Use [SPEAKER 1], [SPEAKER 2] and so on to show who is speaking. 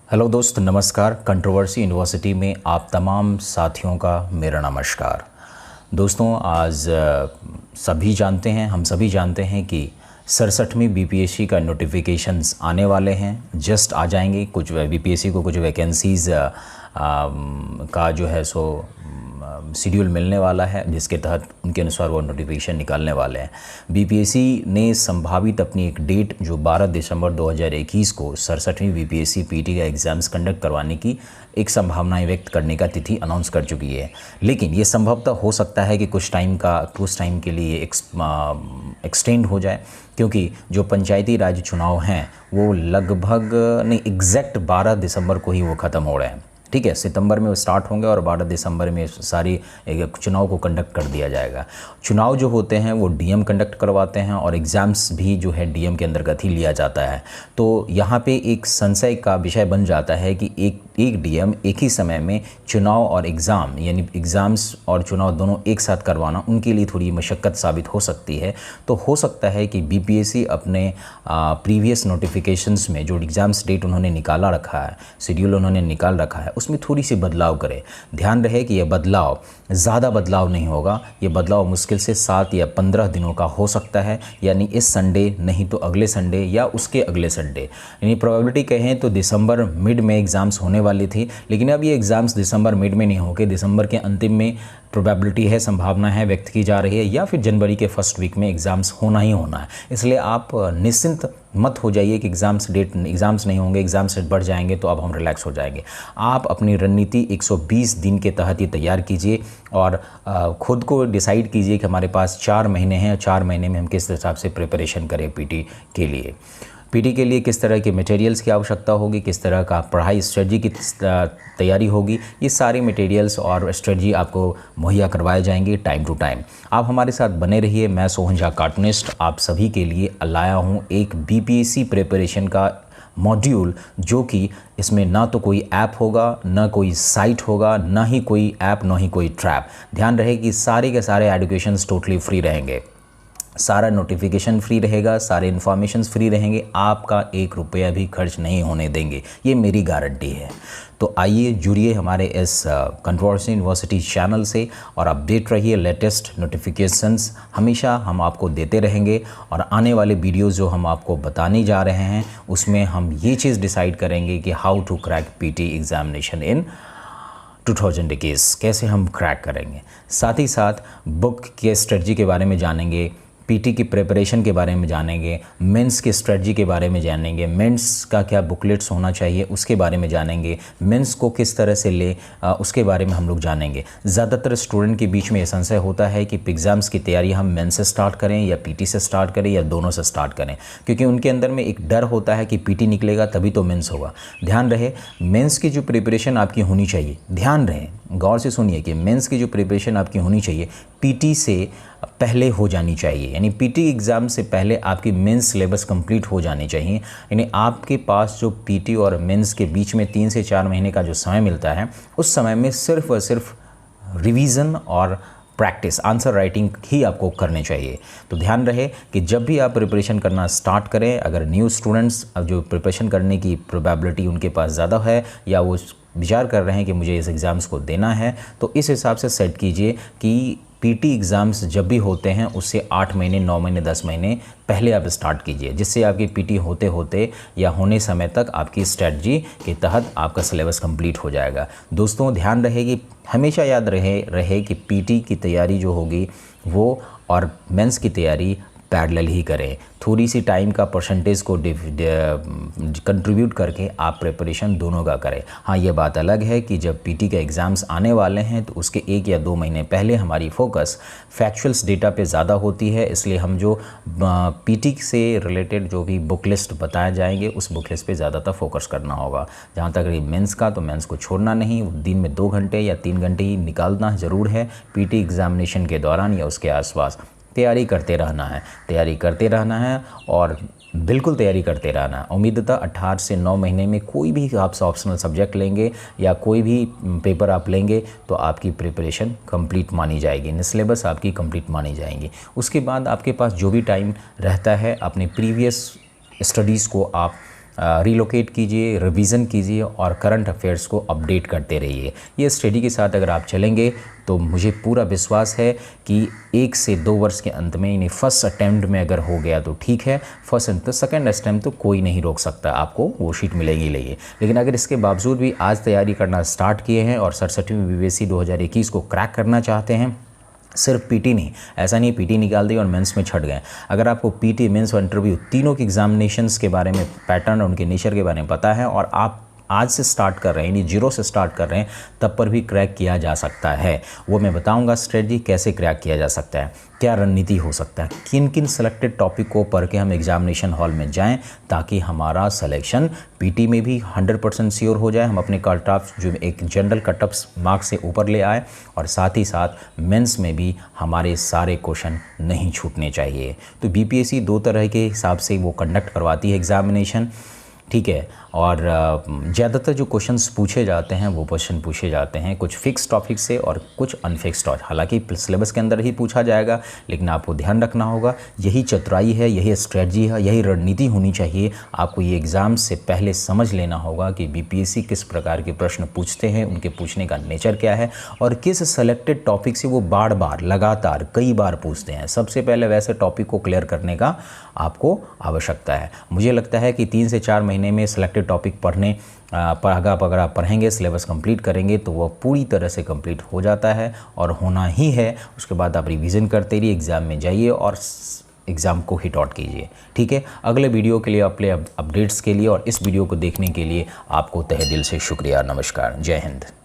[SPEAKER 1] Hello दोस्त, नमस्कार। Controversy university में आप तमाम साथियों का मेरा नमस्कार। दोस्तों, आज हम सभी जानते हैं कि 67वीं बीपीएससी का नोटिफिकेशंस आने वाले हैं। जस्ट आ जाएंगे। कुछ बीपीएससी को कुछ वैकेंसीज़ का जो है सो शेड्यूल मिलने वाला है, जिसके तहत उनके अनुसार वो नोटिफिकेशन निकालने वाले हैं। बीपीएससी ने संभावित अपनी एक डेट जो 12 दिसंबर 2021 को 67वीं बीपीएससी पीटी का एग्ज़ाम्स कंडक्ट करवाने की एक संभावनाएं व्यक्त करने का तिथि अनाउंस कर चुकी है। लेकिन ये संभवतः हो सकता है कि कुछ टाइम के लिए एक्सटेंड हो जाए, क्योंकि जो पंचायती राज चुनाव हैं वो लगभग नहीं, एग्जैक्ट 12 दिसंबर को ही वो ख़त्म हो रहे हैं। ठीक है, सितंबर में वो स्टार्ट होंगे और 12 दिसंबर में सारी चुनाव को कंडक्ट कर दिया जाएगा। चुनाव जो होते हैं वो डीएम कंडक्ट करवाते हैं और एग्ज़ाम्स भी जो है डीएम के अंतर्गत ही लिया जाता है। तो यहाँ पे एक संशय का विषय बन जाता है कि एक डीएम एक ही समय में चुनाव और एग्ज़ाम, यानी एग्ज़ाम्स और चुनाव दोनों एक साथ करवाना उनके लिए थोड़ी मशक्क़त साबित हो सकती है। तो हो सकता है कि बीपीएससी अपने प्रीवियस नोटिफिकेशंस में जो एग्ज़ाम्स डेट उन्होंने निकाला रखा है, शेड्यूल उन्होंने निकाल रखा है, उसमें थोड़ी सी बदलाव करें। ध्यान रहे कि यह बदलाव ज़्यादा बदलाव नहीं होगा। ये बदलाव मुश्किल से 7 या 15 दिनों का हो सकता है, यानी इस संडे नहीं तो अगले संडे या उसके अगले संडे। यानी प्रोबेबिलिटी कहें तो दिसंबर मिड में एग्ज़ाम्स होने वाली थी, लेकिन अब ये एग्ज़ाम्स दिसंबर मिड में नहीं होके दिसंबर के अंतिम में प्रोबेबिलिटी है, संभावना है, व्यक्त की जा रही है, या फिर जनवरी के फर्स्ट वीक में एग्ज़ाम्स होना ही होना है। इसलिए आप निश्चिंत मत हो जाइए कि एग्ज़ाम्स नहीं होंगे, एग्ज़ाम्स डेट बढ़ जाएंगे तो अब हम रिलैक्स हो जाएंगे। आप अपनी रणनीति 120 दिन के तहत ही तैयार कीजिए और खुद को डिसाइड कीजिए कि हमारे पास 4 महीने हैं, 4 महीने में हम किस हिसाब से प्रिपरेशन करें पीटी के लिए। पीटी के लिए किस तरह के मटेरियल्स की आवश्यकता होगी, किस तरह का पढ़ाई स्ट्रेटजी की तैयारी होगी, ये सारी मटेरियल्स और स्ट्रेटजी आपको मुहैया करवाए जाएंगे टाइम टू टाइम। आप हमारे साथ बने रहिए। मैं सोहन झा कार्टूनिस्ट आप सभी के लिए लाया हूँ एक बीपीएससी प्रिपरेशन का मॉड्यूल, जो कि इसमें ना तो कोई ऐप होगा, ना कोई साइट होगा, ना ही कोई ऐप, ना ही कोई ट्रैप। ध्यान रहे कि सारे के सारे एजुकेशंस टोटली फ्री रहेंगे, सारा नोटिफिकेशन फ्री रहेगा, सारे इन्फॉर्मेशंस फ्री रहेंगे, आपका 1 रुपया भी खर्च नहीं होने देंगे, ये मेरी गारंटी है। तो आइए जुड़िए हमारे इस कंट्रोवर्सी यूनिवर्सिटी चैनल से और अपडेट रहिए। लेटेस्ट नोटिफिकेशंस हमेशा हम आपको देते रहेंगे और आने वाले वीडियोज़ जो हम आपको बताने जा रहे हैं उसमें हम ये चीज़ डिसाइड करेंगे कि how to crack PT examination in 2021, कैसे हम क्रैक करेंगे। साथ ही साथ बुक के स्ट्रेटजी के बारे में जानेंगे, पीटी की प्रिपरेशन के बारे में जानेंगे, मेंस की स्ट्रेटजी के बारे में जानेंगे, मेंस का क्या बुकलेट्स होना चाहिए उसके बारे में जानेंगे, मेंस को किस तरह से ले उसके बारे में हम लोग जानेंगे। ज़्यादातर स्टूडेंट के बीच में ये संशय होता है कि एग्ज़ाम्स की तैयारी हम मेंस से स्टार्ट करें या पीटी से स्टार्ट करें या दोनों से स्टार्ट करें, क्योंकि उनके अंदर में एक डर होता है कि पीटी निकलेगा तभी तो मेंस होगा। ध्यान रहे, मेंस की जो प्रिपरेशन आपकी होनी चाहिए, ध्यान रहे, गौर से सुनिए कि मेंस की जो प्रिपरेशन आपकी होनी चाहिए पीटी से पहले हो जानी चाहिए। यानी पीटी एग्ज़ाम से पहले आपकी मेंस सिलेबस कंप्लीट हो जानी चाहिए। यानी आपके पास जो पीटी और मेंस के बीच में 3 से 4 महीने का जो समय मिलता है, उस समय में सिर्फ और सिर्फ रिवीजन और प्रैक्टिस, आंसर राइटिंग ही आपको करने चाहिए। तो ध्यान रहे कि जब भी आप प्रिपरेशन करना स्टार्ट करें, अगर न्यू स्टूडेंट्स अब जो प्रिपरेशन करने की प्रोबेबिलिटी उनके पास ज़्यादा है या वो विचार कर रहे हैं कि मुझे इस एग्ज़ाम्स को देना है, तो इस हिसाब से सेट कीजिए कि पीटी एग्ज़ाम्स जब भी होते हैं उससे 8 महीने, 9 महीने, 10 महीने पहले आप स्टार्ट कीजिए, जिससे आपकी पीटी होते होते या होने समय तक आपकी स्ट्रेटजी के तहत आपका सिलेबस कंप्लीट हो जाएगा। दोस्तों, ध्यान रहे कि हमेशा याद रहे कि पीटी की तैयारी जो होगी वो और मेंस की तैयारी पैरेलल ही करें। थोड़ी सी टाइम का परसेंटेज को कंट्रीब्यूट करके आप प्रिपरेशन दोनों का करें। हाँ, ये बात अलग है कि जब पीटी के एग्ज़ाम्स आने वाले हैं तो उसके 1 या 2 महीने पहले हमारी फोकस फैक्चुअल्स डेटा पे ज़्यादा होती है, इसलिए हम जो पीटी से रिलेटेड जो भी बुक लिस्ट बताए जाएंगे उस बुक लिस्ट पे ज़्यादातर फोकस करना होगा। जहाँ तक रही मेंस का, तो मेंस को छोड़ना नहीं, दिन में 2 घंटे या 3 घंटे ही निकालना ज़रूर है पीटी एग्ज़ामिनेशन के दौरान या उसके आसपास। तैयारी करते रहना है और बिल्कुल तैयारी करते रहना है। उम्मीदतः 18 से 9 महीने में कोई भी आप ऑप्शनल सब्जेक्ट लेंगे या कोई भी पेपर आप लेंगे तो आपकी प्रिपरेशन कंप्लीट मानी जाएगी, सिलेबस आपकी कंप्लीट मानी जाएंगी। उसके बाद आपके पास जो भी टाइम रहता है अपने प्रीवियस स्टडीज़ को आप रिलोकेट कीजिए, रिवीजन कीजिए और करंट अफेयर्स को अपडेट करते रहिए। ये स्टडी के साथ अगर आप चलेंगे तो मुझे पूरा विश्वास है कि 1 से 2 वर्ष के अंत में, यानी फर्स्ट अटैम्प्ट में अगर हो गया तो ठीक है, फर्स्ट एंड सेकंड अटैम्प्ट तो कोई नहीं रोक सकता, आपको वो शीट मिलेगी लेगी। लेकिन अगर इसके बावजूद भी आज तैयारी करना स्टार्ट किए हैं और 67वीं बीपीएससी 2021 को क्रैक करना चाहते हैं, सिर्फ पीटी नहीं, ऐसा नहीं पीटी निकाल दी और मेंस में छट गए। अगर आपको पीटी, मेंस और इंटरव्यू तीनों के एग्जामिनेशंस के बारे में, पैटर्न और उनके नेचर के बारे में पता है और आप आज से स्टार्ट कर रहे हैं, यानी जीरो से स्टार्ट कर रहे हैं, तब पर भी क्रैक किया जा सकता है। वो मैं बताऊंगा स्ट्रेटजी कैसे क्रैक किया जा सकता है, क्या रणनीति हो सकता है, किन किन सेलेक्टेड टॉपिक को पढ़ के हम एग्जामिनेशन हॉल में जाएं ताकि हमारा सिलेक्शन पीटी में भी 100% श्योर हो जाए, हम अपने कट ऑफ जो एक जनरल कट ऑफ मार्क्स से ऊपर ले आए और साथ ही साथ मेंस में भी हमारे सारे क्वेश्चन नहीं छूटने चाहिए। तो बीपीएससी 2 तरह के हिसाब से वो कंडक्ट करवाती है एग्जामिनेशन, ठीक है। और ज़्यादातर जो क्वेश्चंस पूछे जाते हैं वो क्वेश्चन पूछे जाते हैं कुछ फिक्स टॉपिक से और कुछ अनफिक्स टॉपिक, हालांकि सिलेबस के अंदर ही पूछा जाएगा, लेकिन आपको ध्यान रखना होगा, यही चतुराई है, यही स्ट्रेटजी है, यही रणनीति होनी चाहिए। आपको ये एग्ज़ाम से पहले समझ लेना होगा कि बीपीएससी किस प्रकार के प्रश्न पूछते हैं, उनके पूछने का नेचर क्या है और किस सेलेक्टेड टॉपिक से वो बार बार लगातार कई बार पूछते हैं। सबसे पहले वैसे टॉपिक को क्लियर करने का आपको आवश्यकता है। मुझे लगता है कि 3 से 4 महीने में सेलेक्टेड टॉपिक पढ़ने अगर आप पढ़ेंगे, सिलेबस कंप्लीट करेंगे तो वह पूरी तरह से कंप्लीट हो जाता है और होना ही है। उसके बाद आप रिवीजन करते रहिए, एग्ज़ाम में जाइए और एग्ज़ाम को हिट आउट कीजिए, ठीक है। अगले वीडियो के लिए, अपने अपडेट्स के लिए और इस वीडियो को देखने के लिए आपको तहे दिल से शुक्रिया। नमस्कार, जय हिंद।